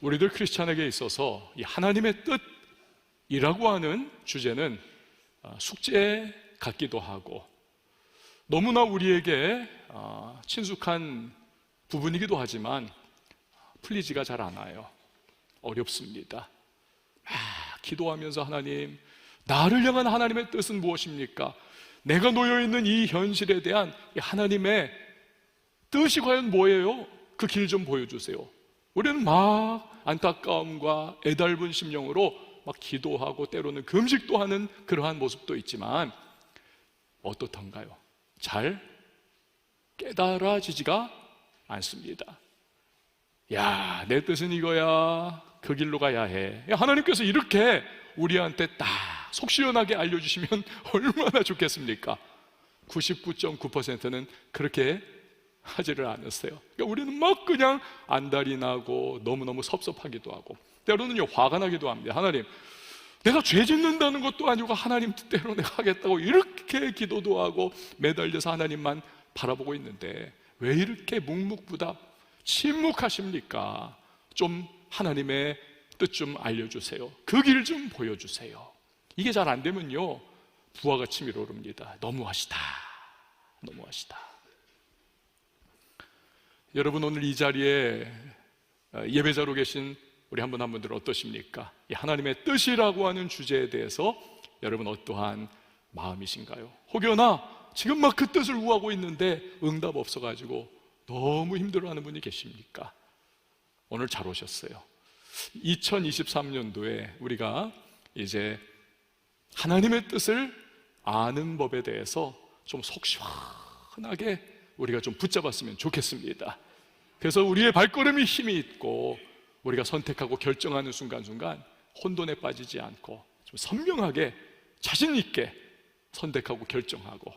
우리들 크리스찬에게 있어서 이 하나님의 뜻이라고 하는 주제는 숙제 같기도 하고 너무나 우리에게 친숙한 부분이기도 하지만 풀리지가 잘 않아요. 어렵습니다. 기도하면서 하나님, 나를 향한 하나님의 뜻은 무엇입니까? 내가 놓여있는 이 현실에 대한 하나님의 뜻이 과연 뭐예요? 그 길 좀 보여주세요. 우리는 막 안타까움과 애달픈 심령으로 막 기도하고 때로는 금식도 하는 그러한 모습도 있지만 어떻던가요? 잘 깨달아지지가 않습니다. 야, 내 뜻은 이거야. 그 길로 가야 해. 하나님께서 이렇게 우리한테 딱 속 시원하게 알려주시면 얼마나 좋겠습니까? 99.9%는 그렇게 하지를 않았어요. 그러니까 우리는 막 그냥 안달이 나고 너무너무 섭섭하기도 하고 때로는요 화가 나기도 합니다. 하나님, 내가 죄 짓는다는 것도 아니고 하나님 뜻대로 내가 하겠다고 이렇게 기도도 하고 매달려서 하나님만 바라보고 있는데 왜 이렇게 묵묵부답 침묵하십니까? 좀 하나님의 뜻 좀 알려주세요. 그 길 좀 보여주세요. 이게 잘 안 되면요 부하가 치밀어 오릅니다. 너무하시다. 너무하시다. 여러분, 오늘 이 자리에 예배자로 계신 우리 한 분 한 분들 어떠십니까? 이 하나님의 뜻이라고 하는 주제에 대해서 여러분 어떠한 마음이신가요? 혹여나 지금 막 그 뜻을 구하고 있는데 응답 없어가지고 너무 힘들어하는 분이 계십니까? 오늘 잘 오셨어요. 2023년도에 우리가 이제 하나님의 뜻을 아는 법에 대해서 좀 속 시원하게 우리가 좀 붙잡았으면 좋겠습니다. 그래서 우리의 발걸음이 힘이 있고 우리가 선택하고 결정하는 순간순간 혼돈에 빠지지 않고 좀 선명하게 자신 있게 선택하고 결정하고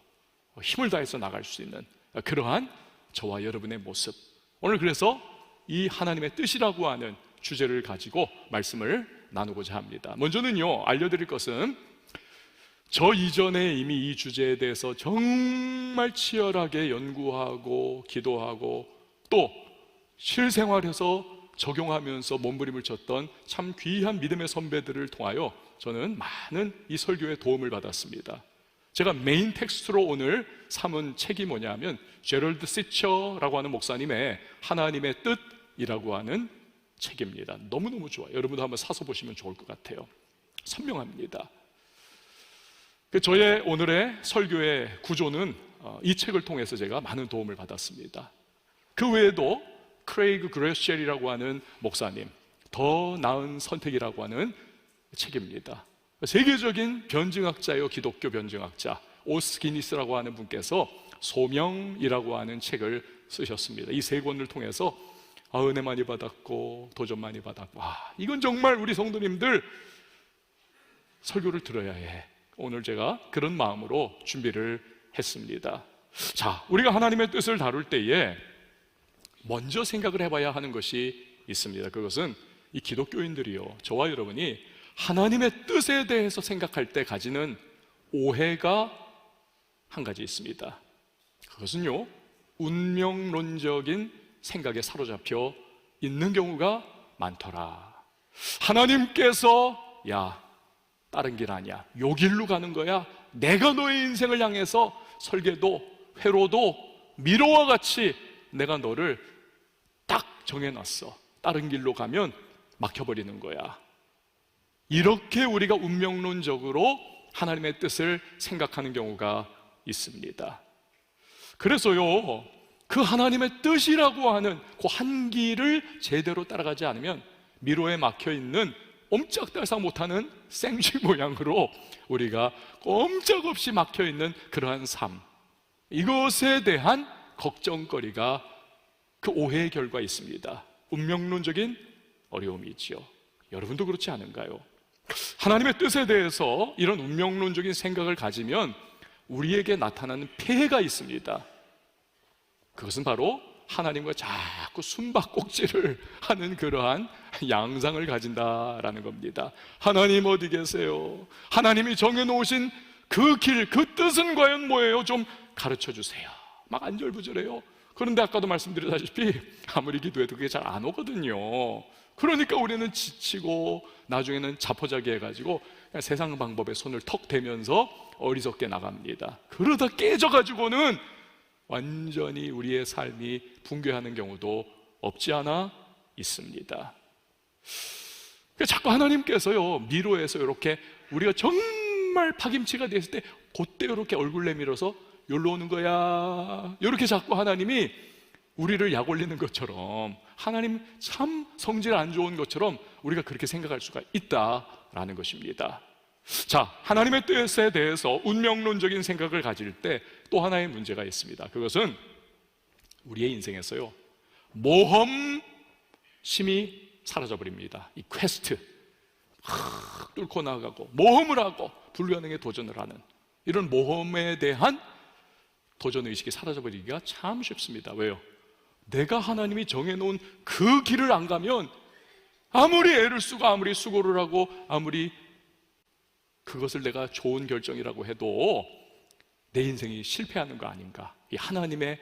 힘을 다해서 나갈 수 있는 그러한 저와 여러분의 모습, 오늘 그래서 이 하나님의 뜻이라고 하는 주제를 가지고 말씀을 나누고자 합니다. 먼저는요, 알려드릴 것은 저 이전에 이미 이 주제에 대해서 정말 치열하게 연구하고 기도하고 또 실생활에서 적용하면서 몸부림을 쳤던 참 귀한 믿음의 선배들을 통하여 저는 많은 이 설교에 도움을 받았습니다. 제가 메인 텍스트로 오늘 삼은 책이 뭐냐면 제럴드 시처라고 하는 목사님의 하나님의 뜻이라고 하는 책입니다. 너무너무 좋아요. 여러분도 한번 사서 보시면 좋을 것 같아요. 선명합니다. 저의 오늘의 설교의 구조는 이 책을 통해서 제가 많은 도움을 받았습니다. 그 외에도 크레이그 그레셜이라고 하는 목사님, 더 나은 선택이라고 하는 책입니다. 세계적인 변증학자요, 기독교 변증학자 오스 기니스라고 하는 분께서 소명이라고 하는 책을 쓰셨습니다. 이 세 권을 통해서 은혜 많이 받았고 도전 많이 받았고, 이건 정말 우리 성도님들 설교를 들어야 해. 오늘 제가 그런 마음으로 준비를 했습니다. 자, 우리가 하나님의 뜻을 다룰 때에 먼저 생각을 해봐야 하는 것이 있습니다. 그것은 이 기독교인들이요, 저와 여러분이 하나님의 뜻에 대해서 생각할 때 가지는 오해가 한 가지 있습니다. 그것은요, 운명론적인 생각에 사로잡혀 있는 경우가 많더라. 하나님께서 다른 길 아니야, 요 길로 가는 거야. 내가 너의 인생을 향해서 설계도 회로도 미로와 같이 내가 너를 딱 정해놨어. 다른 길로 가면 막혀버리는 거야. 이렇게 우리가 운명론적으로 하나님의 뜻을 생각하는 경우가 있습니다. 그래서요, 그 하나님의 뜻이라고 하는 그 한 길을 제대로 따라가지 않으면 미로에 막혀있는 옴짝달싹 못하는 생쥐 모양으로 우리가 꼼짝없이 막혀있는 그러한 삶, 이것에 대한 걱정거리가 그 오해의 결과에 있습니다. 운명론적인 어려움이지요. 여러분도 그렇지 않은가요? 하나님의 뜻에 대해서 이런 운명론적인 생각을 가지면 우리에게 나타나는 폐해가 있습니다. 그것은 바로 하나님과 자꾸 숨바꼭질을 하는 그러한 양상을 가진다라는 겁니다. 하나님 어디 계세요? 하나님이 정해놓으신 그 길, 그 뜻은 과연 뭐예요? 좀 가르쳐 주세요. 막 안절부절해요. 그런데 아까도 말씀드렸다시피 아무리 기도해도 그게 잘 안 오거든요. 그러니까 우리는 지치고 나중에는 자포자기 해가지고 그냥 세상 방법에 손을 턱 대면서 어리석게 나갑니다. 그러다 깨져가지고는 완전히 우리의 삶이 붕괴하는 경우도 없지 않아 있습니다. 자꾸 하나님께서요, 미로에서 이렇게 우리가 정말 파김치가 됐을 때 그때 이렇게 얼굴 내밀어서 여기로 오는 거야, 이렇게 자꾸 하나님이 우리를 약 올리는 것처럼, 하나님 참 성질 안 좋은 것처럼 우리가 그렇게 생각할 수가 있다라는 것입니다. 자, 하나님의 뜻에 대해서 운명론적인 생각을 가질 때 또 하나의 문제가 있습니다. 그것은 우리의 인생에서요, 모험심이 사라져버립니다. 이 퀘스트, 뚫고 나가고 모험을 하고 불가능에 도전을 하는 이런 모험에 대한 도전의식이 사라져버리기가 참 쉽습니다. 왜요? 내가 하나님이 정해놓은 그 길을 안 가면 아무리 애를 쓰고 아무리 수고를 하고 아무리 그것을 내가 좋은 결정이라고 해도 내 인생이 실패하는 거 아닌가, 이 하나님의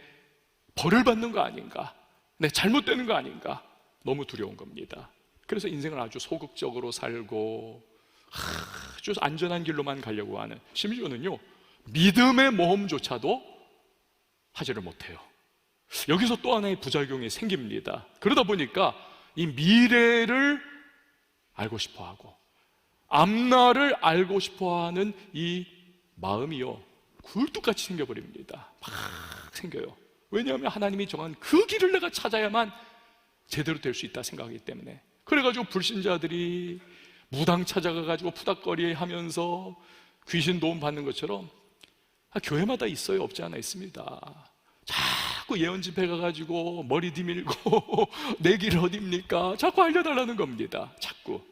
벌을 받는 거 아닌가, 내 잘못되는 거 아닌가, 너무 두려운 겁니다. 그래서 인생을 아주 소극적으로 살고 아주 안전한 길로만 가려고 하는, 심지어는요 믿음의 모험조차도 하지를 못해요. 여기서 또 하나의 부작용이 생깁니다. 그러다 보니까 이 미래를 알고 싶어하고 앞날을 알고 싶어하는 이 마음이요 굴뚝같이 생겨버립니다. 막 생겨요. 왜냐하면 하나님이 정한 그 길을 내가 찾아야만 제대로 될 수 있다 생각하기 때문에. 그래가지고 불신자들이 무당 찾아가가지고 푸닥거리 하면서 귀신 도움 받는 것처럼 교회마다 있어요? 없지 않아 있습니다. 자꾸 예언 집회 가가지고 머리 디밀고 내 길 어딥니까? 자꾸 알려달라는 겁니다. 자꾸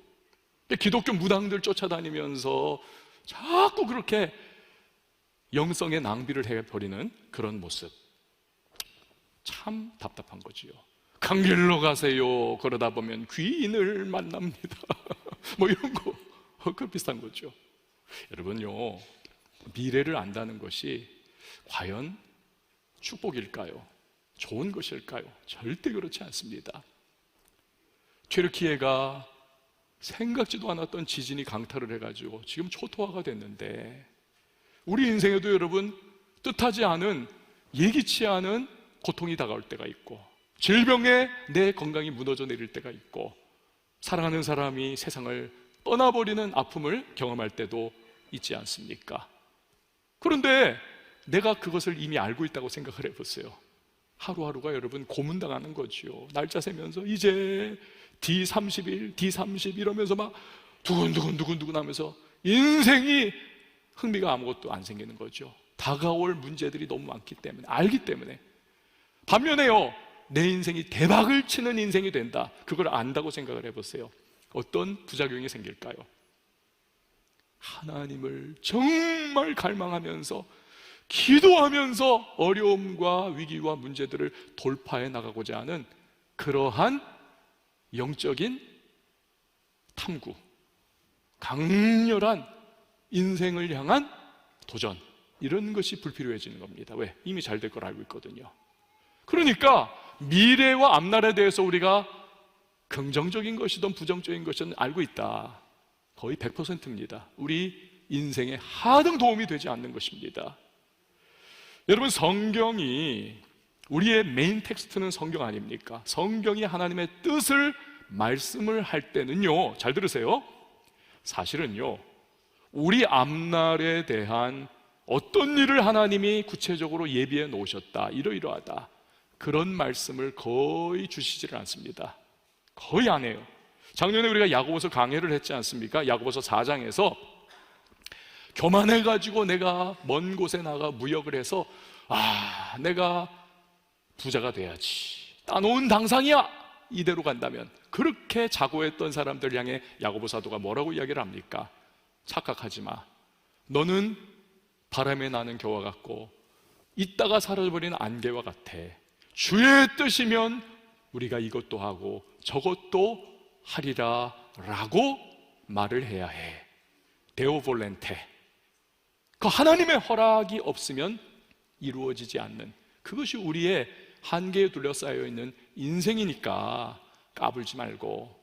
기독교 무당들 쫓아다니면서 자꾸 그렇게 영성의 낭비를 해버리는 그런 모습, 참 답답한 거지요. 강 길로 가세요. 그러다 보면 귀인을 만납니다. 뭐 이런 거, 그 비슷한 거죠. 여러분요, 미래를 안다는 것이 과연 축복일까요? 좋은 것일까요? 절대 그렇지 않습니다. 튀르키예가 생각지도 않았던 지진이 강타를 해가지고 지금 초토화가 됐는데, 우리 인생에도 여러분 뜻하지 않은, 예기치 않은 고통이 다가올 때가 있고, 질병에 내 건강이 무너져 내릴 때가 있고, 사랑하는 사람이 세상을 떠나버리는 아픔을 경험할 때도 있지 않습니까? 그런데 내가 그것을 이미 알고 있다고 생각을 해보세요. 하루하루가 여러분 고문당하는 거지요. 날짜 세면서 이제 D30일, D30 이러면서 막 두근두근 하면서 인생이 흥미가 아무것도 안 생기는 거죠. 다가올 문제들이 너무 많기 때문에, 알기 때문에. 반면에요, 내 인생이 대박을 치는 인생이 된다, 그걸 안다고 생각을 해보세요. 어떤 부작용이 생길까요? 하나님을 정말 갈망하면서 기도하면서 어려움과 위기와 문제들을 돌파해 나가고자 하는 그러한 영적인 탐구, 강렬한 인생을 향한 도전, 이런 것이 불필요해지는 겁니다. 왜? 이미 잘 될 걸 알고 있거든요. 그러니까 미래와 앞날에 대해서 우리가 긍정적인 것이든 부정적인 것이든 알고 있다, 거의 100%입니다. 우리 인생에 하등 도움이 되지 않는 것입니다. 여러분, 성경이, 우리의 메인 텍스트는 성경 아닙니까? 성경이 하나님의 뜻을 말씀을 할 때는요, 잘 들으세요, 사실은요 우리 앞날에 대한 어떤 일을 하나님이 구체적으로 예비해 놓으셨다, 이러이러하다, 그런 말씀을 거의 주시지를 않습니다. 거의 안 해요. 작년에 우리가 야고보서 강해를 했지 않습니까? 야고보서 4장에서 교만해가지고 내가 먼 곳에 나가 무역을 해서 내가 부자가 돼야지, 따놓은 당상이야, 이대로 간다면, 그렇게 자고했던 사람들 향해 야고보 사도가 뭐라고 이야기를 합니까? 착각하지 마. 너는 바람에 나는 겨와 같고 있다가 사라져버리는 안개와 같아. 주의 뜻이면 우리가 이것도 하고 저것도 하리라 라고 말을 해야 해. 데오 볼렌테, 그 하나님의 허락이 없으면 이루어지지 않는, 그것이 우리의 한계에 둘러싸여 있는 인생이니까 까불지 말고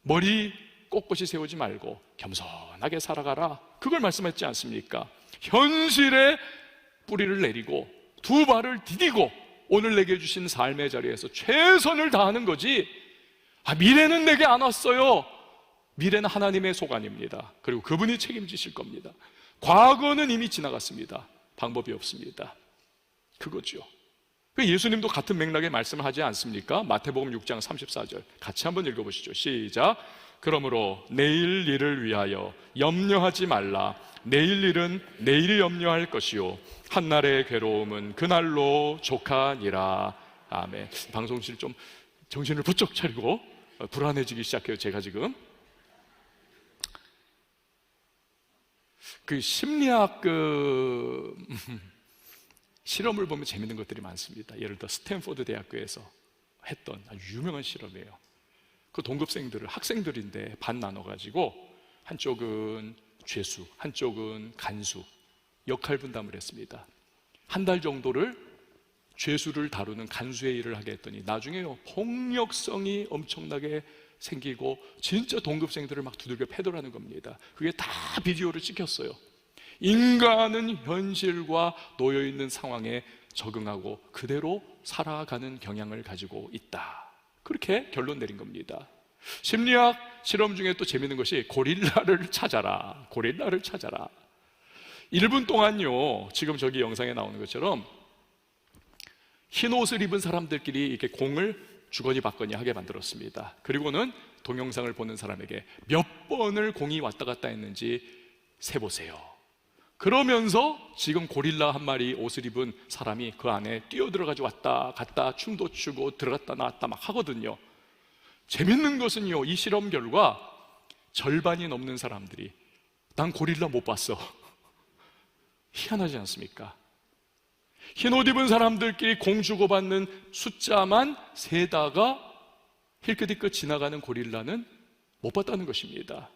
머리 꼿꼿이 세우지 말고 겸손하게 살아가라. 그걸 말씀했지 않습니까? 현실에 뿌리를 내리고 두 발을 디디고 오늘 내게 주신 삶의 자리에서 최선을 다하는 거지. 미래는 내게 안 왔어요. 미래는 하나님의 소관입니다. 그리고 그분이 책임지실 겁니다. 과거는 이미 지나갔습니다. 방법이 없습니다. 그거죠. 예수님도 같은 맥락의 말씀을 하지 않습니까? 마태복음 6장 34절 같이 한번 읽어보시죠. 시작. 그러므로 내일 일을 위하여 염려하지 말라. 내일 일은 내일이 염려할 것이요 한날의 괴로움은 그날로 족하니라. 아멘. 방송실 좀 정신을 부쩍 차리고 불안해지기 시작해요. 제가 지금 심리학 실험을 보면 재밌는 것들이 많습니다. 예를 들어 스탠포드 대학교에서 했던 아주 유명한 실험이에요. 그 동급생들을, 학생들인데 반 나눠가지고 한쪽은 죄수, 한쪽은 간수 역할 분담을 했습니다. 한 달 정도를 죄수를 다루는 간수의 일을 하게 했더니 나중에요 폭력성이 엄청나게 생기고 진짜 동급생들을 막 두들겨 패더라는 겁니다. 그게 다 비디오를 찍혔어요. 인간은 현실과 놓여있는 상황에 적응하고 그대로 살아가는 경향을 가지고 있다. 그렇게 결론 내린 겁니다. 심리학 실험 중에 또 재밌는 것이 고릴라를 찾아라. 고릴라를 찾아라. 1분 동안요, 지금 저기 영상에 나오는 것처럼 흰 옷을 입은 사람들끼리 이렇게 공을 주거니 받거니 하게 만들었습니다. 그리고는 동영상을 보는 사람에게 몇 번을 공이 왔다 갔다 했는지 세보세요. 그러면서 지금 고릴라 한 마리 옷을 입은 사람이 그 안에 뛰어들어가지고 왔다 갔다 춤도 추고 들어갔다 나왔다 막 하거든요. 재밌는 것은요, 이 실험 결과 절반이 넘는 사람들이 난 고릴라 못 봤어. 희한하지 않습니까? 흰 옷 입은 사람들끼리 공 주고받는 숫자만 세다가 힐끗힐끗 지나가는 고릴라는 못 봤다는 것입니다.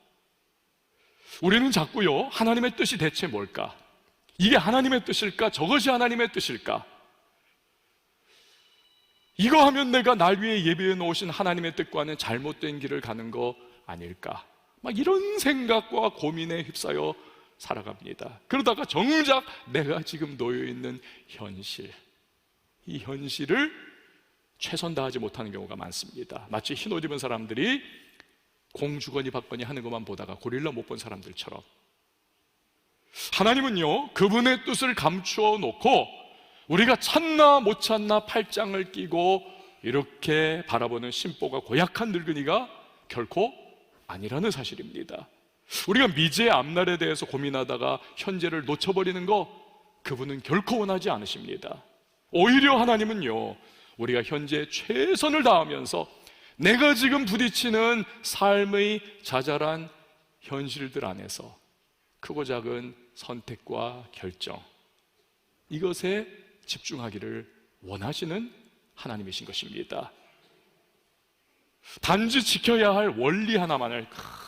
우리는 자꾸요, 하나님의 뜻이 대체 뭘까? 이게 하나님의 뜻일까? 저것이 하나님의 뜻일까? 이거 하면 내가 날 위해 예비해 놓으신 하나님의 뜻과는 잘못된 길을 가는 거 아닐까? 막 이런 생각과 고민에 휩싸여 살아갑니다. 그러다가 정작 내가 지금 놓여있는 현실, 이 현실을 최선 다하지 못하는 경우가 많습니다. 마치 흰 옷 입은 사람들이 공 주거니 받거니 하는 것만 보다가 고릴라 못 본 사람들처럼 하나님은요, 그분의 뜻을 감추어 놓고 우리가 찾나 못 찾나 팔짱을 끼고 이렇게 바라보는 심보가 고약한 늙은이가 결코 아니라는 사실입니다. 우리가 미지의 앞날에 대해서 고민하다가 현재를 놓쳐버리는 거 그분은 결코 원하지 않으십니다. 오히려 하나님은요, 우리가 현재 최선을 다하면서 내가 지금 부딪히는 삶의 자잘한 현실들 안에서 크고 작은 선택과 결정, 이것에 집중하기를 원하시는 하나님이신 것입니다. 단지 지켜야 할 원리 하나만을,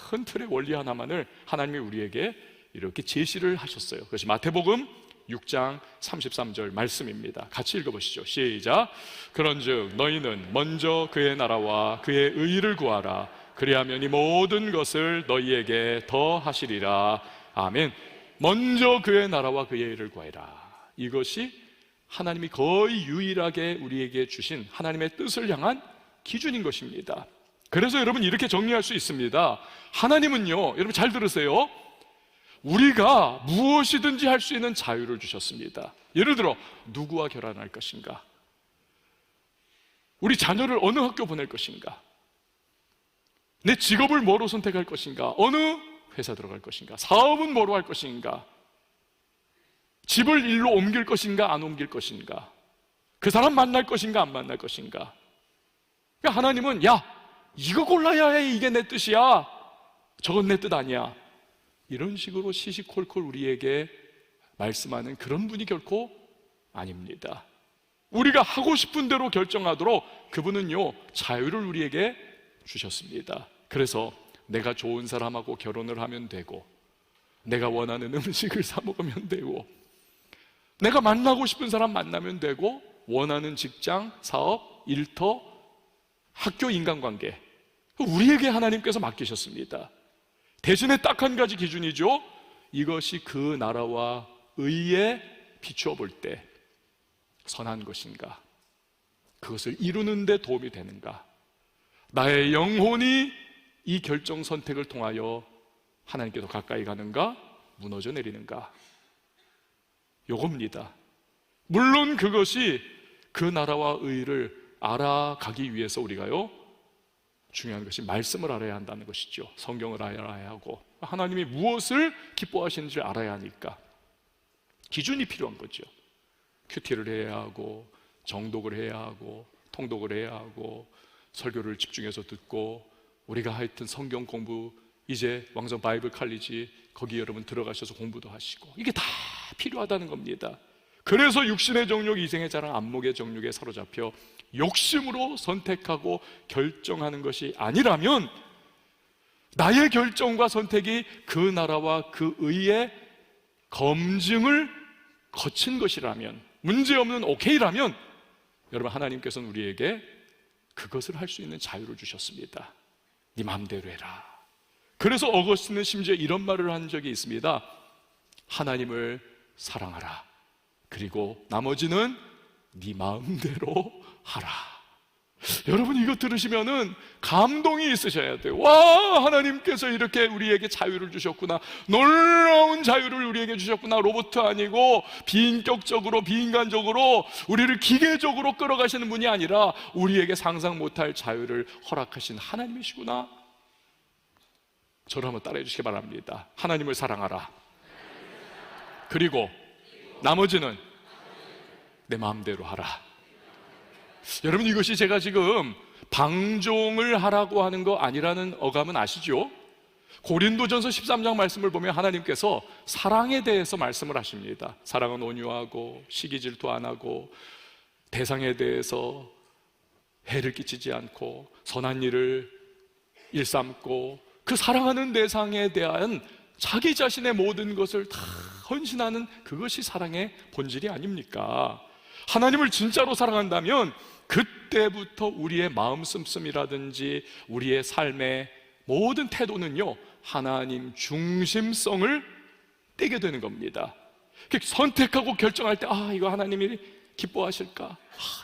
큰 틀의 원리 하나만을 하나님이 우리에게 이렇게 제시를 하셨어요. 그것이 마태복음 6장 33절 말씀입니다. 같이 읽어보시죠. 시작. 그런즉 너희는 먼저 그의 나라와 그의 의를 구하라. 그리하면 이 모든 것을 너희에게 더하시리라. 아멘. 먼저 그의 나라와 그의 의를 구하라. 이것이 하나님이 거의 유일하게 우리에게 주신 하나님의 뜻을 향한 기준인 것입니다. 그래서 여러분 이렇게 정리할 수 있습니다. 하나님은요, 여러분 잘 들으세요, 우리가 무엇이든지 할 수 있는 자유를 주셨습니다. 예를 들어 누구와 결혼할 것인가, 우리 자녀를 어느 학교 보낼 것인가, 내 직업을 뭐로 선택할 것인가, 어느 회사 들어갈 것인가, 사업은 뭐로 할 것인가, 집을 일로 옮길 것인가 안 옮길 것인가, 그 사람 만날 것인가 안 만날 것인가. 그러니까 하나님은 야, 이거 골라야 해, 이게 내 뜻이야, 저건 내 뜻 아니야, 이런 식으로 시시콜콜 우리에게 말씀하는 그런 분이 결코 아닙니다. 우리가 하고 싶은 대로 결정하도록 그분은요, 자유를 우리에게 주셨습니다. 그래서 내가 좋은 사람하고 결혼을 하면 되고, 내가 원하는 음식을 사 먹으면 되고, 내가 만나고 싶은 사람 만나면 되고, 원하는 직장, 사업, 일터, 학교 인간관계, 우리에게 하나님께서 맡기셨습니다. 대신에 딱 한 가지 기준이죠. 이것이 그 나라와 의에 비추어 볼 때 선한 것인가, 그것을 이루는 데 도움이 되는가, 나의 영혼이 이 결정 선택을 통하여 하나님께서 가까이 가는가, 무너져 내리는가, 요겁니다. 물론 그것이 그 나라와 의를 알아가기 위해서 우리가요, 중요한 것이 말씀을 알아야 한다는 것이죠. 성경을 알아야 하고 하나님이 무엇을 기뻐하시는지 알아야 하니까 기준이 필요한 거죠. 큐티를 해야 하고, 정독을 해야 하고, 통독을 해야 하고, 설교를 집중해서 듣고, 우리가 하여튼 성경 공부, 이제 왕성 바이블 칼리지 거기 여러분 들어가셔서 공부도 하시고, 이게 다 필요하다는 겁니다. 그래서 육신의 정욕, 이생의 자랑, 안목의 정욕에 사로잡혀 욕심으로 선택하고 결정하는 것이 아니라면, 나의 결정과 선택이 그 나라와 그 의의 검증을 거친 것이라면, 문제없는 오케이라면, 여러분 하나님께서는 우리에게 그것을 할 수 있는 자유를 주셨습니다. 네 마음대로 해라. 그래서 어거스틴은 심지어 이런 말을 한 적이 있습니다. 하나님을 사랑하라. 그리고 나머지는 네 마음대로 하라. 여러분 이거 들으시면은 감동이 있으셔야 돼요. 와, 하나님께서 이렇게 우리에게 자유를 주셨구나, 놀라운 자유를 우리에게 주셨구나. 로봇 아니고 비인격적으로, 비인간적으로 우리를 기계적으로 끌어가시는 분이 아니라 우리에게 상상 못할 자유를 허락하신 하나님이시구나. 저를 한번 따라해 주시기 바랍니다. 하나님을 사랑하라. 그리고 나머지는 내 마음대로 하라. 여러분 이것이 제가 지금 방종을 하라고 하는 거 아니라는 어감은 아시죠? 고린도전서 13장 말씀을 보면 하나님께서 사랑에 대해서 말씀을 하십니다. 사랑은 온유하고 시기 질투 안 하고 대상에 대해서 해를 끼치지 않고 선한 일을 일삼고, 그 사랑하는 대상에 대한 자기 자신의 모든 것을 다 헌신하는 그것이 사랑의 본질이 아닙니까? 하나님을 진짜로 사랑한다면 그때부터 우리의 마음 씀씀이라든지 우리의 삶의 모든 태도는요, 하나님 중심성을 떼게 되는 겁니다. 선택하고 결정할 때, 이거 하나님이 기뻐하실까?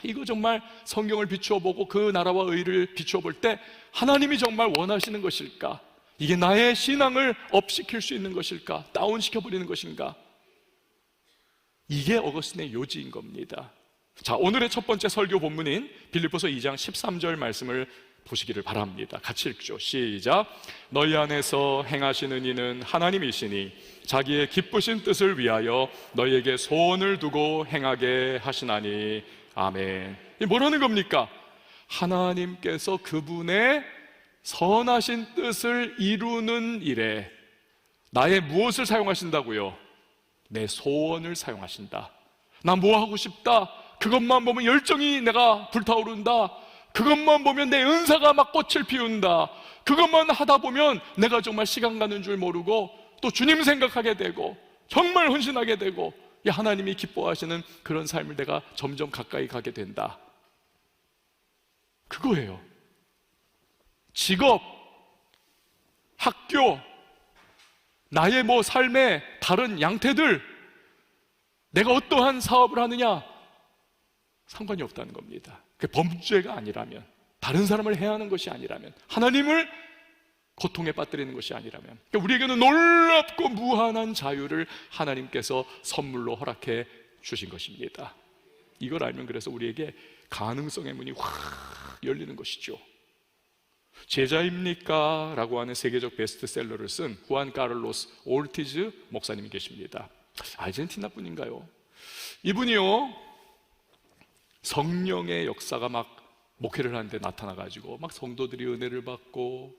이거 정말 성경을 비추어 보고 그 나라와 의를 비추어 볼 때 하나님이 정말 원하시는 것일까? 이게 나의 신앙을 업시킬 수 있는 것일까? 다운시켜버리는 것인가? 이게 어거스틴의 요지인 겁니다. 자, 오늘의 첫 번째 설교 본문인 빌립보서 2장 13절 말씀을 보시기를 바랍니다. 같이 읽죠. 시작. 너희 안에서 행하시는 이는 하나님이시니 자기의 기쁘신 뜻을 위하여 너희에게 소원을 두고 행하게 하시나니. 아멘. 이 뭐라는 겁니까? 하나님께서 그분의 선하신 뜻을 이루는 일에 나의 무엇을 사용하신다고요? 내 소원을 사용하신다. 나 뭐 하고 싶다, 그것만 보면 열정이 내가 불타오른다, 그것만 보면 내 은사가 막 꽃을 피운다, 그것만 하다 보면 내가 정말 시간 가는 줄 모르고 또 주님 생각하게 되고 정말 헌신하게 되고, 이 하나님이 기뻐하시는 그런 삶을 내가 점점 가까이 가게 된다. 그거예요. 직업, 학교, 나의 삶의 다른 양태들, 내가 어떠한 사업을 하느냐 상관이 없다는 겁니다. 그게 범죄가 아니라면, 다른 사람을 해하는 것이 아니라면, 하나님을 고통에 빠뜨리는 것이 아니라면, 그러니까 우리에게는 놀랍고 무한한 자유를 하나님께서 선물로 허락해 주신 것입니다. 이걸 알면 그래서 우리에게 가능성의 문이 확 열리는 것이죠. 제자입니까? 라고 하는 세계적 베스트셀러를 쓴 후안 카를로스 올티즈 목사님이 계십니다. 아르헨티나 분인가요? 이분이요, 성령의 역사가 막 목회를 하는데 나타나가지고 막 성도들이 은혜를 받고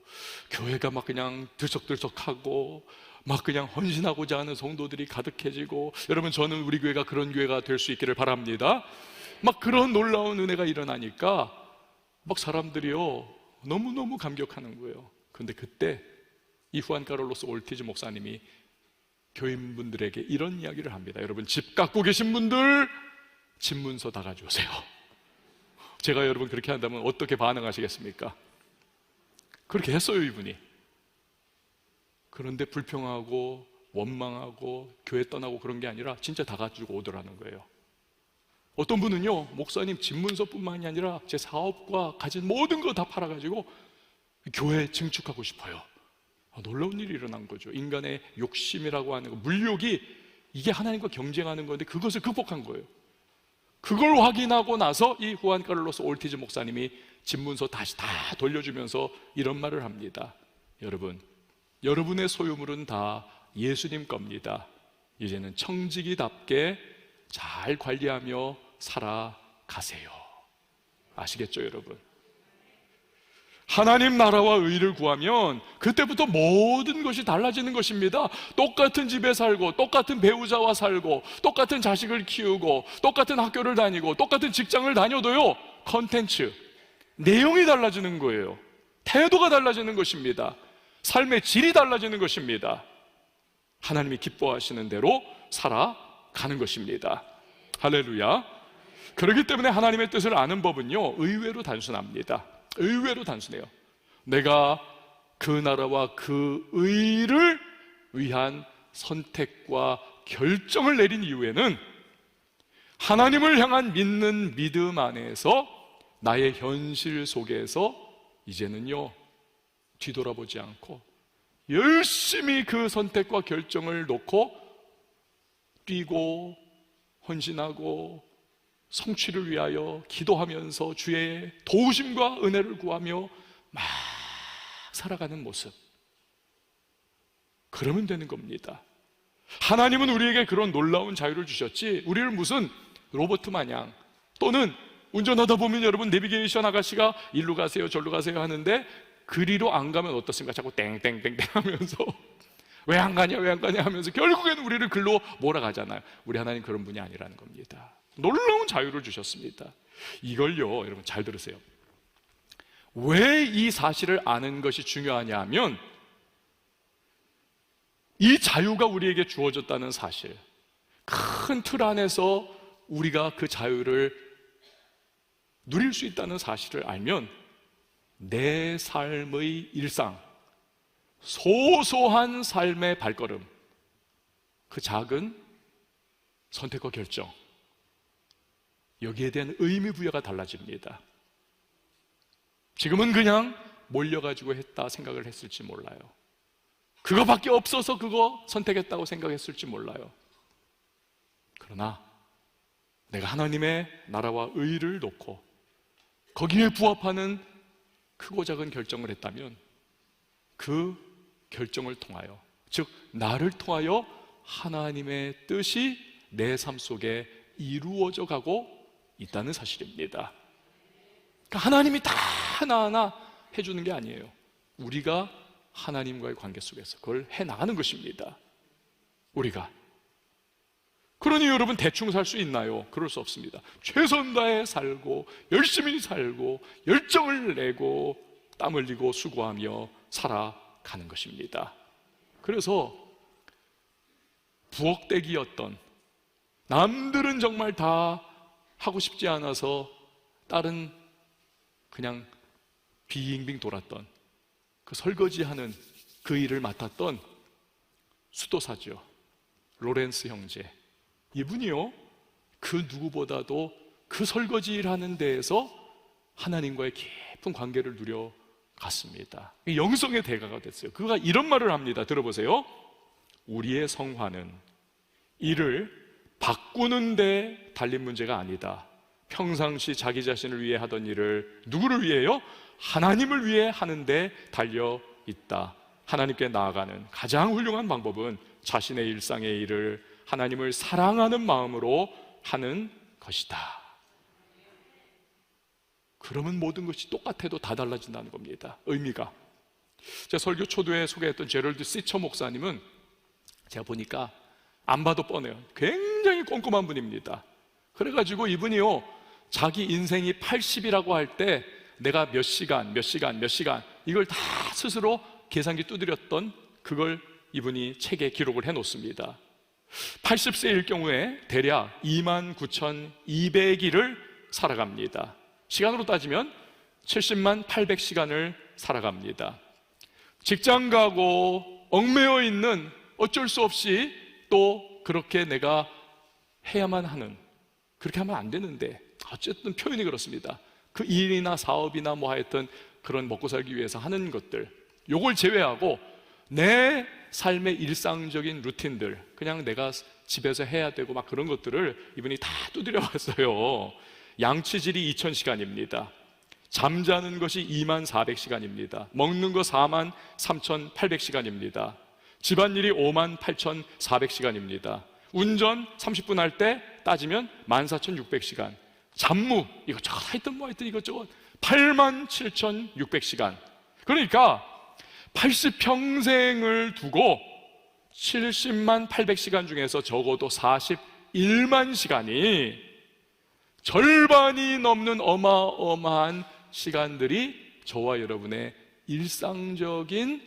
교회가 막 그냥 들썩들썩하고 막 그냥 헌신하고자 하는 성도들이 가득해지고, 여러분 저는 우리 교회가 그런 교회가 될 수 있기를 바랍니다. 막 그런 놀라운 은혜가 일어나니까 막 사람들이요 너무너무 감격하는 거예요. 그런데 그때 이 후안 카를로스 올티즈 목사님이 교인분들에게 이런 이야기를 합니다. 여러분 집 갖고 계신 분들 집 문서 다 가져오세요. 제가 여러분 그렇게 한다면 어떻게 반응하시겠습니까? 그렇게 했어요, 이분이. 그런데 불평하고 원망하고 교회 떠나고 그런 게 아니라 진짜 다 가지고 오더라는 거예요. 어떤 분은요, 목사님 집문서뿐만이 아니라 제 사업과 가진 모든 거 다 팔아가지고 교회 증축하고 싶어요. 놀라운 일이 일어난 거죠. 인간의 욕심이라고 하는 거, 물욕이 이게 하나님과 경쟁하는 건데 그것을 극복한 거예요. 그걸 확인하고 나서 이 후안 카를로스 올티즈 목사님이 집문서 다시 다 돌려주면서 이런 말을 합니다. 여러분, 여러분의 소유물은 다 예수님 겁니다. 이제는 청지기답게 잘 관리하며 살아가세요. 아시겠죠, 여러분? 하나님 나라와 의를 구하면 그때부터 모든 것이 달라지는 것입니다. 똑같은 집에 살고, 똑같은 배우자와 살고, 똑같은 자식을 키우고, 똑같은 학교를 다니고, 똑같은 직장을 다녀도요, 컨텐츠, 내용이 달라지는 거예요. 태도가 달라지는 것입니다. 삶의 질이 달라지는 것입니다. 하나님이 기뻐하시는 대로 살아가는 것입니다. 할렐루야. 그렇기 때문에 하나님의 뜻을 아는 법은요, 의외로 단순합니다. 의외로 단순해요. 내가 그 나라와 그 의를 위한 선택과 결정을 내린 이후에는 하나님을 향한 믿는 믿음 안에서 나의 현실 속에서 이제는요, 뒤돌아보지 않고 열심히 그 선택과 결정을 놓고 뛰고 헌신하고 성취를 위하여 기도하면서 주의 도우심과 은혜를 구하며 막 살아가는 모습, 그러면 되는 겁니다. 하나님은 우리에게 그런 놀라운 자유를 주셨지, 우리를 무슨 로봇 마냥, 또는 운전하다 보면 여러분 내비게이션 아가씨가 일로 가세요 절로 가세요 하는데 그리로 안 가면 어떻습니까? 자꾸 땡땡땡땡 하면서 왜 안 가냐 왜 안 가냐 하면서 결국에는 우리를 글로 몰아가잖아요. 우리 하나님 그런 분이 아니라는 겁니다. 놀라운 자유를 주셨습니다. 이걸요, 여러분 잘 들으세요. 왜 이 사실을 아는 것이 중요하냐 하면, 이 자유가 우리에게 주어졌다는 사실, 큰 틀 안에서 우리가 그 자유를 누릴 수 있다는 사실을 알면 내 삶의 일상, 소소한 삶의 발걸음, 그 작은 선택과 결정, 여기에 대한 의미 부여가 달라집니다. 지금은 그냥 몰려가지고 했다 생각을 했을지 몰라요. 그거밖에 없어서 그거 선택했다고 생각했을지 몰라요. 그러나 내가 하나님의 나라와 의를 놓고 거기에 부합하는 크고 작은 결정을 했다면 그 결정을 통하여, 즉 나를 통하여 하나님의 뜻이 내 삶 속에 이루어져 가고 있다는 사실입니다. 그러니까 하나님이 다 하나하나 해주는 게 아니에요. 우리가 하나님과의 관계 속에서 그걸 해나가는 것입니다. 우리가. 그러니 여러분 대충 살 수 있나요? 그럴 수 없습니다. 최선 다해 살고 열심히 살고 열정을 내고 땀 흘리고 수고하며 살아가는 것입니다. 그래서 부엌대기였던, 남들은 정말 다 하고 싶지 않아서 딸은 그냥 빙빙 돌았던, 그 설거지하는 그 일을 맡았던 수도사죠. 로렌스 형제. 이분이요, 그 누구보다도 그 설거지 일하는 데에서 하나님과의 깊은 관계를 누려갔습니다. 영성의 대가가 됐어요. 그가 이런 말을 합니다. 들어보세요. 우리의 성화는 일을 바꾸는 데 달린 문제가 아니다. 평상시 자기 자신을 위해 하던 일을 누구를 위해요? 하나님을 위해 하는데 달려 있다. 하나님께 나아가는 가장 훌륭한 방법은 자신의 일상의 일을 하나님을 사랑하는 마음으로 하는 것이다. 그러면 모든 것이 똑같아도 다 달라진다는 겁니다. 의미가. 제 설교 초두에 소개했던 제럴드 시처 목사님은 제가 보니까 안 봐도 뻔해요. 굉장히 꼼꼼한 분입니다. 그래가지고 이분이요, 자기 인생이 80이라고 할 때 내가 몇 시간 이걸 다 스스로 계산기 두드렸던 그걸 이분이 책에 기록을 해놓습니다. 80세일 경우에 대략 29,200일을 살아갑니다. 시간으로 따지면 70만 800시간을 살아갑니다. 직장 가고 얽매여 있는, 어쩔 수 없이 또 그렇게 내가 해야만 하는, 그렇게 하면 안 되는데 어쨌든 표현이 그렇습니다. 그 일이나 사업이나 뭐 하여튼 그런 먹고 살기 위해서 하는 것들, 요걸 제외하고 내 삶의 일상적인 루틴들, 그냥 내가 집에서 해야 되고 막 그런 것들을 이분이 다 두드려 봤어요. 양치질이 2000시간입니다. 잠자는 것이 24,400시간입니다. 먹는 거 43,800시간입니다. 집안일이 58,400시간입니다. 운전 30분 할 때 따지면 14,600시간. 잡무 이것저것 하여튼 뭐 하여튼 이것저것 87,600시간. 그러니까 80평생을 두고 70만 800시간 중에서 적어도 41만 시간이, 절반이 넘는 어마어마한 시간들이 저와 여러분의 일상적인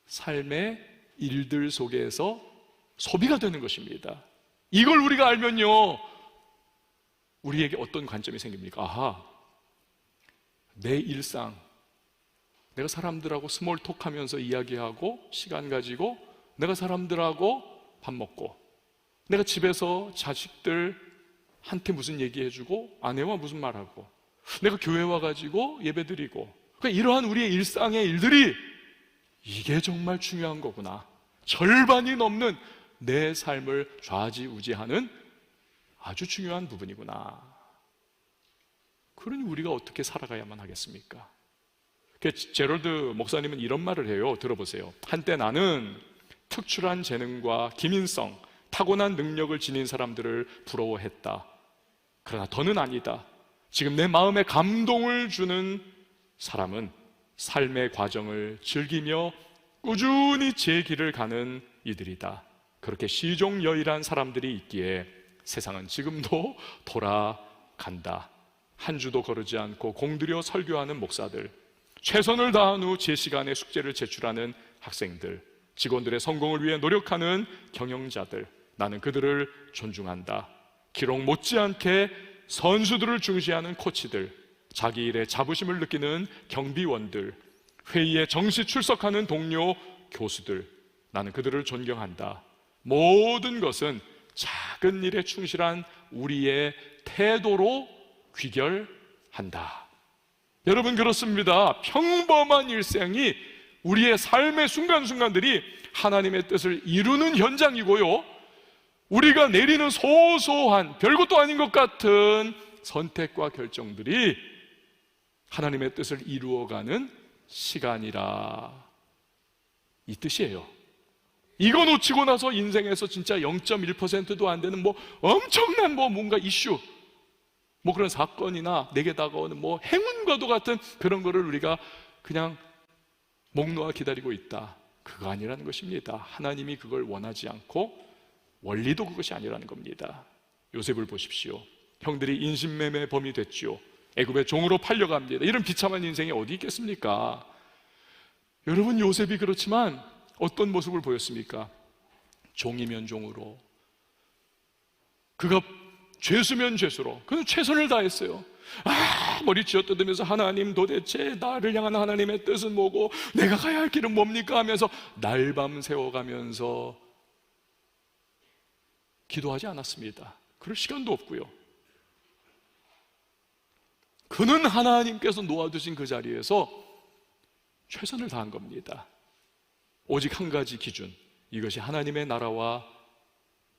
삶의 일들 속에서 소비가 되는 것입니다. 이걸 우리가 알면요, 우리에게 어떤 관점이 생깁니까? 아하, 내 일상, 내가 사람들하고 스몰톡 하면서 이야기하고 시간 가지고, 내가 사람들하고 밥 먹고, 내가 집에서 자식들한테 무슨 얘기해주고 아내와 무슨 말하고, 내가 교회 와가지고 예배드리고, 그러니까 이러한 우리의 일상의 일들이 이게 정말 중요한 거구나. 절반이 넘는 내 삶을 좌지우지하는 아주 중요한 부분이구나. 그러니 우리가 어떻게 살아가야만 하겠습니까? 제럴드 목사님은 이런 말을 해요. 들어보세요. 한때 나는 특출한 재능과 기민성, 타고난 능력을 지닌 사람들을 부러워했다. 그러나 더는 아니다. 지금 내 마음에 감동을 주는 사람은 삶의 과정을 즐기며 꾸준히 제 길을 가는 이들이다. 그렇게 시종여일한 사람들이 있기에 세상은 지금도 돌아간다. 한 주도 거르지 않고 공들여 설교하는 목사들, 최선을 다한 후 제 시간에 숙제를 제출하는 학생들, 직원들의 성공을 위해 노력하는 경영자들, 나는 그들을 존중한다. 기록 못지않게 선수들을 중시하는 코치들, 자기 일에 자부심을 느끼는 경비원들, 회의에 정시 출석하는 동료 교수들, 나는 그들을 존경한다. 모든 것은 작은 일에 충실한 우리의 태도로 귀결한다. 여러분, 그렇습니다. 평범한 일생이, 우리의 삶의 순간순간들이 하나님의 뜻을 이루는 현장이고요, 우리가 내리는 소소한 별것도 아닌 것 같은 선택과 결정들이 하나님의 뜻을 이루어가는 시간이라, 이 뜻이에요. 이거 놓치고 나서 인생에서 진짜 0.1%도 안 되는 엄청난 뭔가 이슈, 그런 사건이나 내게 다가오는 행운과도 같은 그런 거를 우리가 그냥 목 놓아 기다리고 있다. 그거 아니라는 것입니다. 하나님이 그걸 원하지 않고, 원리도 그것이 아니라는 겁니다. 요셉을 보십시오. 형들이 인신매매 범이 됐죠. 애굽의 종으로 팔려갑니다. 이런 비참한 인생이 어디 있겠습니까? 여러분, 요셉이 그렇지만 어떤 모습을 보였습니까? 종이면 종으로, 그가 죄수면 죄수로 그는 최선을 다했어요. 머리 쥐어뜯으면서 하나님, 도대체 나를 향한 하나님의 뜻은 뭐고 내가 가야 할 길은 뭡니까 하면서 날밤 새워가면서 기도하지 않았습니다. 그럴 시간도 없고요. 그는 하나님께서 놓아두신 그 자리에서 최선을 다한 겁니다. 오직 한 가지 기준, 이것이 하나님의 나라와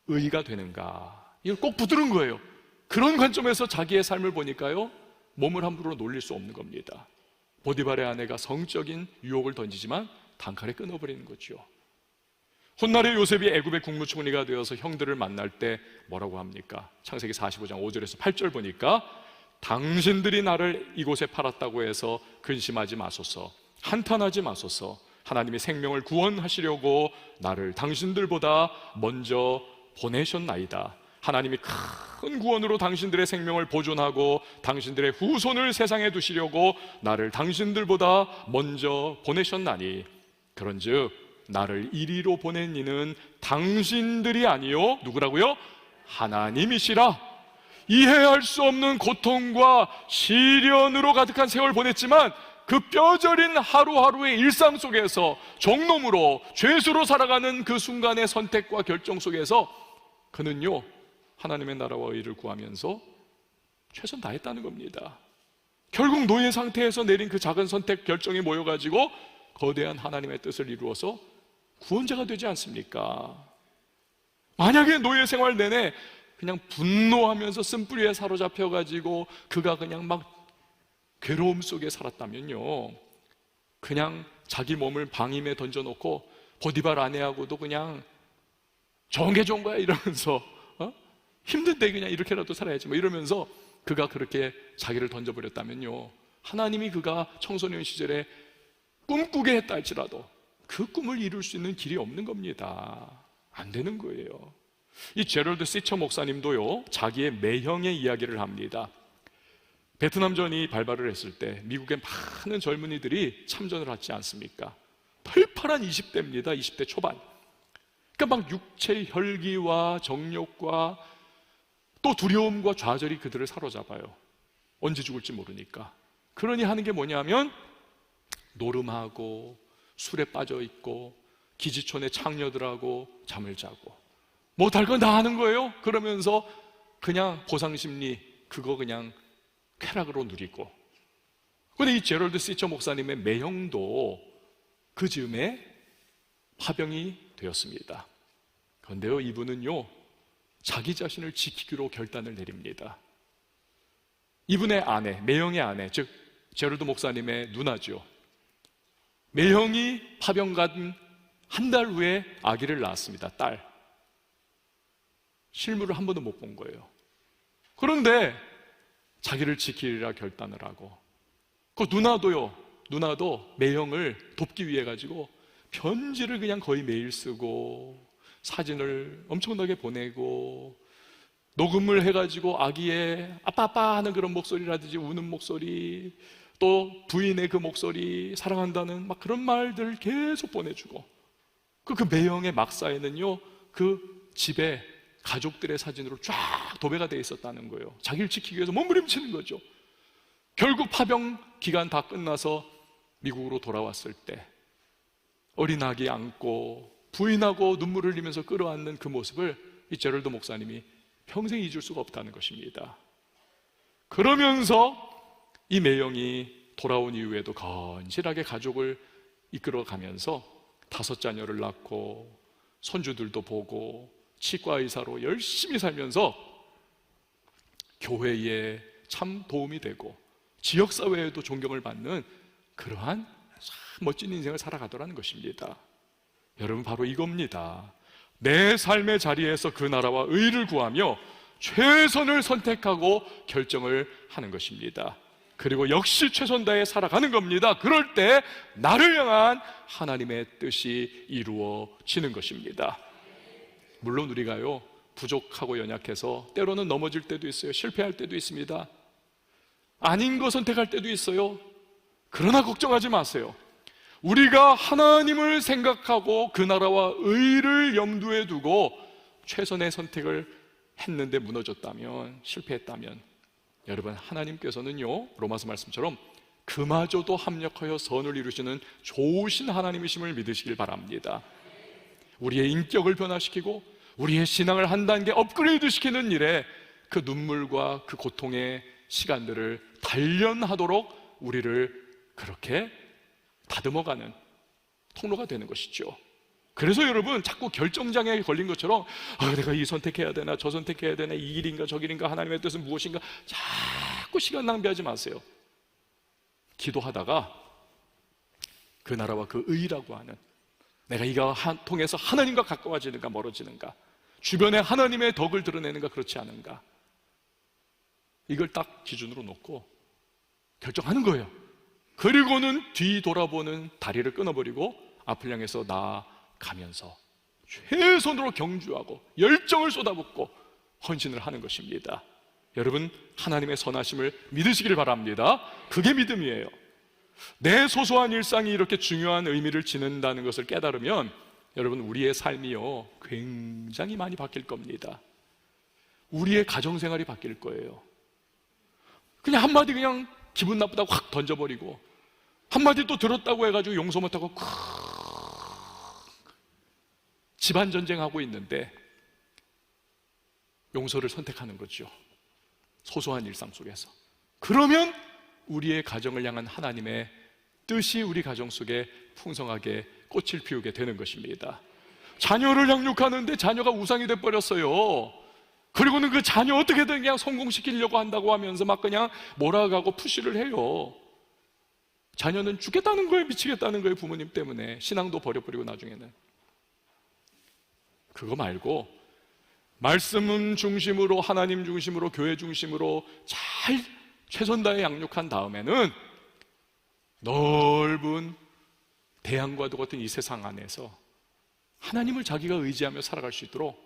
의가 되는가, 이걸 꼭 붙드는 거예요. 그런 관점에서 자기의 삶을 보니까요, 몸을 함부로 놀릴 수 없는 겁니다. 보디발의 아내가 성적인 유혹을 던지지만 단칼에 끊어버리는 거죠. 훗날에 요셉이 애굽의 국무총리가 되어서 형들을 만날 때 뭐라고 합니까? 창세기 45장 5절에서 8절 보니까, 당신들이 나를 이곳에 팔았다고 해서 근심하지 마소서, 한탄하지 마소서. 하나님이 생명을 구원하시려고 나를 당신들보다 먼저 보내셨나이다. 하나님이 큰 구원으로 당신들의 생명을 보존하고 당신들의 후손을 세상에 두시려고 나를 당신들보다 먼저 보내셨나니, 그런즉 나를 이리로 보낸 이는 당신들이 아니요 누구라고요? 하나님이시라. 이해할 수 없는 고통과 시련으로 가득한 세월 보냈지만 그 뼈저린 하루하루의 일상 속에서 종놈으로 죄수로 살아가는 그 순간의 선택과 결정 속에서 그는요 하나님의 나라와 의를 구하면서 최선 다했다는 겁니다. 결국 노예 상태에서 내린 그 작은 선택 결정이 모여가지고 거대한 하나님의 뜻을 이루어서 구원자가 되지 않습니까? 만약에 노예 생활 내내 그냥 분노하면서 쓴뿌리에 사로잡혀가지고 그가 그냥 막 괴로움 속에 살았다면요, 그냥 자기 몸을 방임에 던져놓고 보디발 아내하고도 그냥 좋은 게 좋은 거야 이러면서 힘든데 그냥 이렇게라도 살아야지 뭐 이러면서 그가 그렇게 자기를 던져버렸다면요, 하나님이 그가 청소년 시절에 꿈꾸게 했다 할지라도 그 꿈을 이룰 수 있는 길이 없는 겁니다. 안 되는 거예요. 이 제럴드 시처 목사님도요 자기의 매형의 이야기를 합니다. 베트남전이 발발을 했을 때 미국의 많은 젊은이들이 참전을 하지 않습니까? 펄펄한 20대입니다. 20대 초반. 그러니까 막 육체의 혈기와 정욕과 또 두려움과 좌절이 그들을 사로잡아요. 언제 죽을지 모르니까. 그러니 하는 게 뭐냐면 노름하고 술에 빠져 있고 기지촌의 창녀들하고 잠을 자고 못할 건 다 하는 거예요. 그러면서 그냥 보상심리 그거 그냥 쾌락으로 누리고. 그런데 이 제럴드 시처 목사님의 매형도 그 즈음에 파병이 되었습니다. 그런데요 이분은요 자기 자신을 지키기로 결단을 내립니다. 이분의 아내, 매형의 아내, 즉 제럴드 목사님의 누나죠, 매형이 파병 간 한 달 후에 아기를 낳았습니다. 딸. 실물을 한 번도 못 본 거예요. 그런데 자기를 지키리라 결단을 하고, 그 누나도 매형을 돕기 위해 가지고 편지를 그냥 거의 매일 쓰고 사진을 엄청나게 보내고 녹음을 해가지고 아기의 아빠 하는 그런 목소리라든지 우는 목소리, 또 부인의 그 목소리, 사랑한다는 막 그런 말들 계속 보내주고, 그 매형의 막사에는요 그 집에 가족들의 사진으로 쫙 도배가 되어 있었다는 거예요. 자기를 지키기 위해서 몸부림치는 거죠. 결국 파병 기간 다 끝나서 미국으로 돌아왔을 때 어린 아기 안고 부인하고 눈물을 흘리면서 끌어안는 그 모습을 이 제럴드 목사님이 평생 잊을 수가 없다는 것입니다. 그러면서 이 매형이 돌아온 이후에도 건실하게 가족을 이끌어가면서 5 자녀를 낳고 손주들도 보고 치과의사로 열심히 살면서 교회에 참 도움이 되고 지역사회에도 존경을 받는 그러한 참 멋진 인생을 살아가더라는 것입니다. 여러분 바로 이겁니다. 내 삶의 자리에서 그 나라와 의를 구하며 최선을 선택하고 결정을 하는 것입니다. 그리고 역시 최선 다해 살아가는 겁니다. 그럴 때 나를 향한 하나님의 뜻이 이루어지는 것입니다. 물론 우리가요 부족하고 연약해서 때로는 넘어질 때도 있어요. 실패할 때도 있습니다. 아닌 거 선택할 때도 있어요. 그러나 걱정하지 마세요. 우리가 하나님을 생각하고 그 나라와 의를 염두에 두고 최선의 선택을 했는데 무너졌다면, 실패했다면 여러분 하나님께서는요 로마서 말씀처럼 그마저도 합력하여 선을 이루시는 좋으신 하나님이심을 믿으시길 바랍니다. 우리의 인격을 변화시키고 우리의 신앙을 한 단계 업그레이드 시키는 일에 그 눈물과 그 고통의 시간들을 단련하도록 우리를 그렇게 다듬어가는 통로가 되는 것이죠. 그래서 여러분 자꾸 결정장애에 걸린 것처럼 내가 이 선택해야 되나 저 선택해야 되나 이 길인가 저 길인가 하나님의 뜻은 무엇인가 자꾸 시간 낭비하지 마세요. 기도하다가 그 나라와 그 의라고 하는, 내가 이거 통해서 하나님과 가까워지는가 멀어지는가, 주변에 하나님의 덕을 드러내는가 그렇지 않은가, 이걸 딱 기준으로 놓고 결정하는 거예요. 그리고는 뒤돌아보는 다리를 끊어버리고 앞을 향해서 나아가면서 최선으로 경주하고 열정을 쏟아붓고 헌신을 하는 것입니다. 여러분 하나님의 선하심을 믿으시길 바랍니다. 그게 믿음이에요. 내 소소한 일상이 이렇게 중요한 의미를 지닌다는 것을 깨달으면 여러분 우리의 삶이요 굉장히 많이 바뀔 겁니다. 우리의 가정생활이 바뀔 거예요. 그냥 한마디 그냥 기분 나쁘다고 확 던져버리고 한마디 또 들었다고 해가지고 용서 못하고 집안 전쟁하고 있는데 용서를 선택하는 거죠. 소소한 일상 속에서. 그러면 우리의 가정을 향한 하나님의 뜻이 우리 가정 속에 풍성하게 꽃을 피우게 되는 것입니다. 자녀를 양육하는데 자녀가 우상이 돼버렸어요. 그리고는 그 자녀 어떻게든 그냥 성공시키려고 한다고 하면서 막 그냥 몰아가고 푸시를 해요. 자녀는 죽겠다는 거예요, 미치겠다는 거예요, 부모님 때문에. 신앙도 버려버리고 나중에는. 그거 말고 말씀 중심으로, 하나님 중심으로, 교회 중심으로 잘 최선 다해 양육한 다음에는 넓은 대양과도 같은 이 세상 안에서 하나님을 자기가 의지하며 살아갈 수 있도록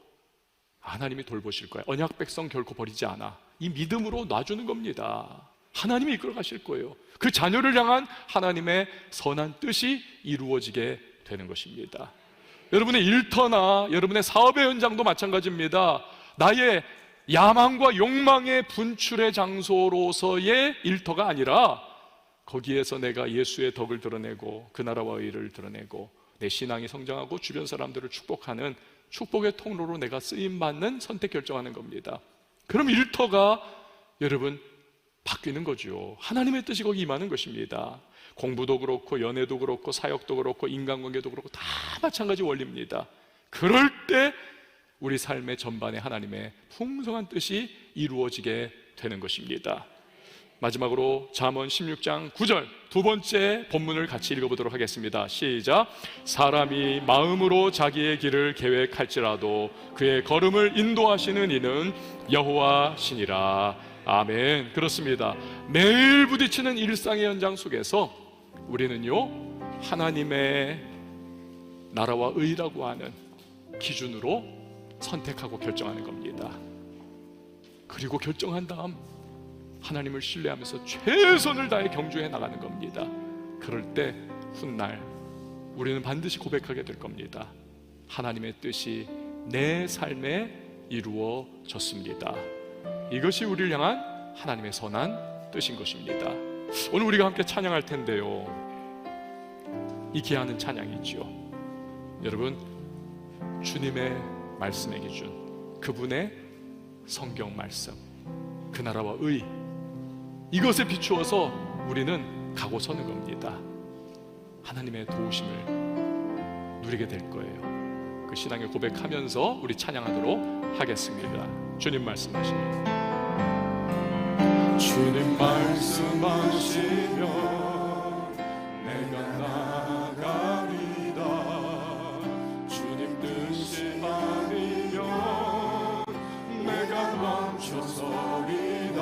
하나님이 돌보실 거예요. 언약 백성 결코 버리지 않아. 이 믿음으로 놔주는 겁니다. 하나님이 이끌어 가실 거예요. 그 자녀를 향한 하나님의 선한 뜻이 이루어지게 되는 것입니다. 여러분의 일터나 여러분의 사업의 현장도 마찬가지입니다. 나의 야망과 욕망의 분출의 장소로서의 일터가 아니라 거기에서 내가 예수의 덕을 드러내고 그 나라와 의를 드러내고 내 신앙이 성장하고 주변 사람들을 축복하는 축복의 통로로 내가 쓰임받는 선택 결정하는 겁니다. 그럼 일터가 여러분 바뀌는 거죠. 하나님의 뜻이 거기 임하는 것입니다. 공부도 그렇고 연애도 그렇고 사역도 그렇고 인간관계도 그렇고 다 마찬가지 원리입니다. 그럴 때 우리 삶의 전반에 하나님의 풍성한 뜻이 이루어지게 되는 것입니다. 마지막으로 잠언 16장 9절 두 번째 본문을 같이 읽어보도록 하겠습니다. 시작. 사람이 마음으로 자기의 길을 계획할지라도 그의 걸음을 인도하시는 이는 여호와시니라. 아멘. 그렇습니다. 매일 부딪히는 일상의 현장 속에서 우리는요 하나님의 나라와 의라고 하는 기준으로 선택하고 결정하는 겁니다. 그리고 결정한 다음 하나님을 신뢰하면서 최선을 다해 경주해 나가는 겁니다. 그럴 때 훗날 우리는 반드시 고백하게 될 겁니다. 하나님의 뜻이 내 삶에 이루어졌습니다. 이것이 우리를 향한 하나님의 선한 뜻인 것입니다. 오늘 우리가 함께 찬양할 텐데요, 이 귀한 찬양이지요. 여러분, 주님의 말씀의 기준, 그분의 성경 말씀, 그 나라와 의, 이것에 비추어서 우리는 가고 서는 겁니다. 하나님의 도우심을 누리게 될 거예요. 그 신앙을 고백하면서 우리 찬양하도록 하겠습니다. 주님 말씀하시면, 주님 말씀하시면 내가 나가리다. 주님 뜻이 아니면 내가 멈춰서리다.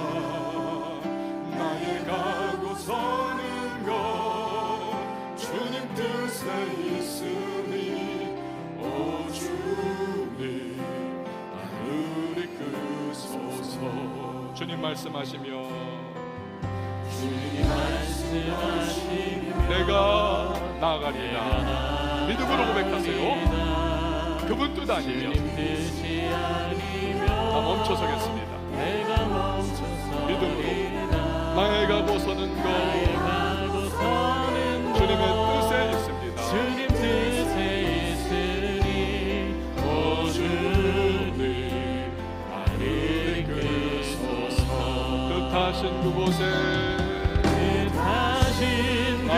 나의 가고 서는 것 주님 뜻에 있으니 오 주님 나를 이끄소서. 주님 말씀하시며 내가 나아가리라. 믿음으로 고백하세요. 그분 뜻 아니면 나 멈춰서겠습니다. 믿음으로 나의 가고 서는 것 주님의 뜻에 있습니다. 주님 뜻에 있으니 오 주님 나를 이끄소서. 뜻하신 그곳에 나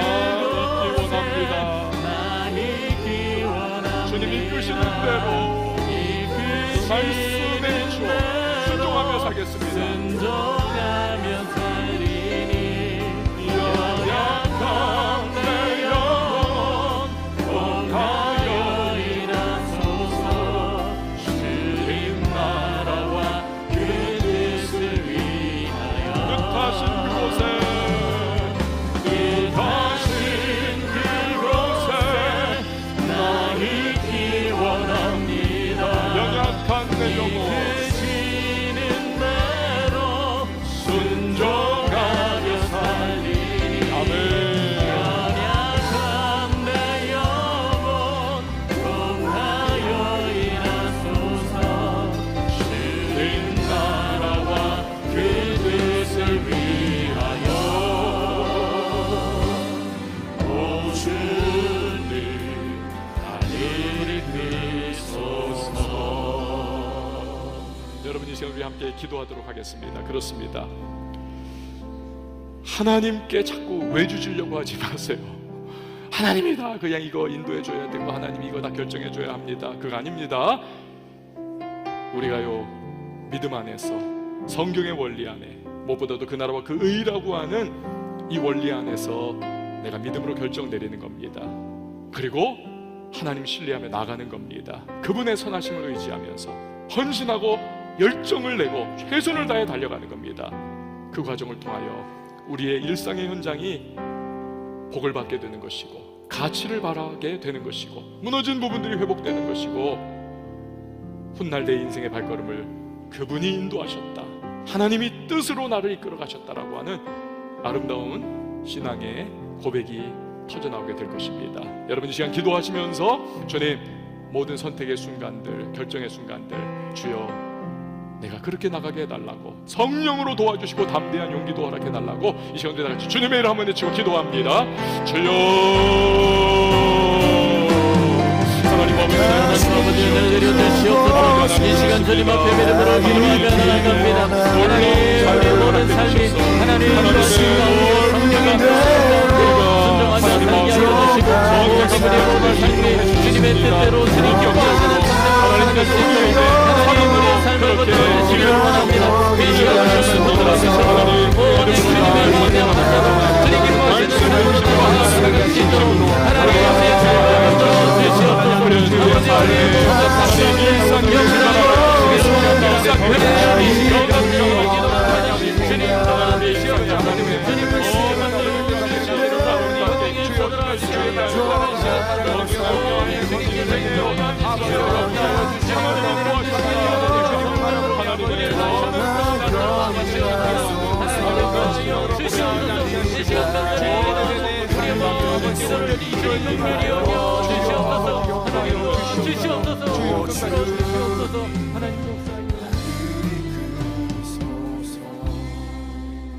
있기 원합니다. 주님 이끄시는 대로 그 말씀에 비추어 순종하며 살겠습니다. 함께 기도하도록 하겠습니다. 그렇습니다. 하나님께 자꾸 외주 주려고 하지 마세요. 하나님이 다 그냥 이거 인도해 줘야 되고 하나님이 이거 다 결정해 줘야 합니다. 그거 아닙니다. 우리가요, 믿음 안에서 성경의 원리 안에, 무엇보다도 그 나라와 그 의라고 하는 이 원리 안에서 내가 믿음으로 결정 내리는 겁니다. 그리고 하나님 신뢰하며 나가는 겁니다. 그분의 선하심을 의지하면서 헌신하고 열정을 내고 최선을 다해 달려가는 겁니다. 그 과정을 통하여 우리의 일상의 현장이 복을 받게 되는 것이고 가치를 바라게 되는 것이고 무너진 부분들이 회복되는 것이고 훗날 내 인생의 발걸음을 그분이 인도하셨다, 하나님이 뜻으로 나를 이끌어 가셨다라고 하는 아름다운 신앙의 고백이 터져나오게 될 것입니다. 여러분 이 시간 기도하시면서 주님, 모든 선택의 순간들, 결정의 순간들 주여 내가 그렇게 나가게 해달라고, 성령으로 도와주시고 담대한 용기도 허락해달라고 이 시간에 다같이 주님의 이름 한번 외치고 기도합니다. 주여, 하나님 아버지 내려주시옵소서. 이 시간 주님 앞에 믿음으로 기도하며 나아갑니다. 하나님, 우리 모든 삶이 하나님 성령의 순종하며 살게 하여 주시고 우리 모든 삶이 주님의 뜻대로 주님께 기도하는 선택을 할 수 있도록 하나님 우리의 삶을 거쳐주시길 원합니다. 이 시간 주님을 도와주셔서 모든 주님의 명령을 주님 기뻐하시는 삶을 살아갈 수 있도록 하나님의 삶을 거쳐주시옵소서. 아버지 우리의 모든 삶의 영광을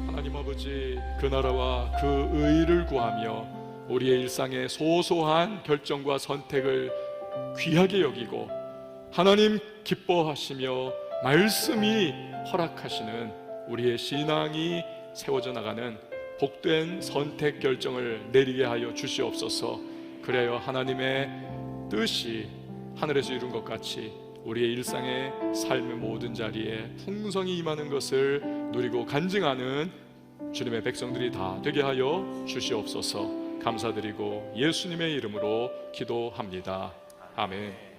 하나님 아버지, 그 나라와 그 의를 구하며 우리의 일상의 소소한 결정과 선택을 귀하게 여기고 하나님 기뻐하시며 말씀이 허락하시는 우리의 신앙이 세워져 나가는 복된 선택 결정을 내리게 하여 주시옵소서. 그래야 하나님의 뜻이 하늘에서 이룬 것 같이 우리의 일상의 삶의 모든 자리에 풍성이 임하는 것을 누리고 간증하는 주님의 백성들이 다 되게 하여 주시옵소서. 감사드리고 예수님의 이름으로 기도합니다. 아멘.